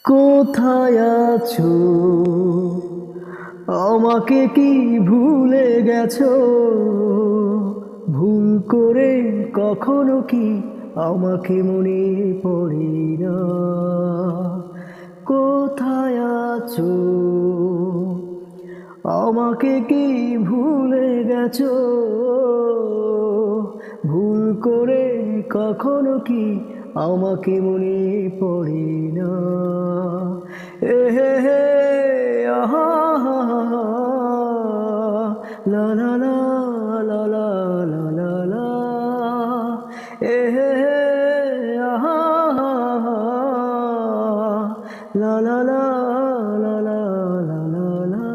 কোথায় আছো? আমাকে কি ভুলে গেছো? ভুল করে কখনো কি আমাকে মনে পড়ে না? কোথায় আছো? আমাকে কি ভুলে গেছো? ভুল করে কখনো কি আমাকে মনে পড়ে না? এ হে হে আহা হা হা হা, লা লা লা লা লা লা লা লা, এ হে হে আহা হা হা, লা লা লা লা লা লা লা লা।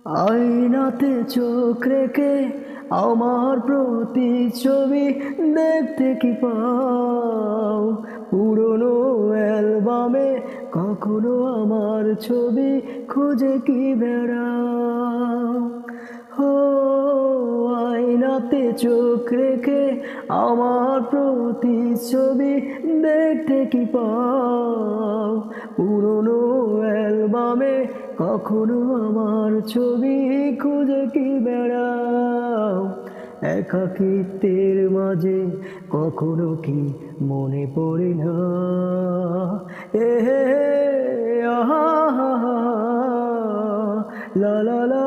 আয়নাতে চোখ রেখে আমার প্রতিচ্ছবি দেখতে কি পাও? পুরনো অ্যালবামে কখনো আমার ছবি খুঁজে কি বেড়াও? হো, আয়নাতে চোখ রেখে আমার প্রতিচ্ছবি দেখতে কি পাও? পুরনো অ্যালবামে কখনো আমার ছবি খুঁজে কি বেড়াও? একাকিত্বের মাঝে কখনো কি মনে পড়ে না? এ হে হে আহা হা হা, লা লা লা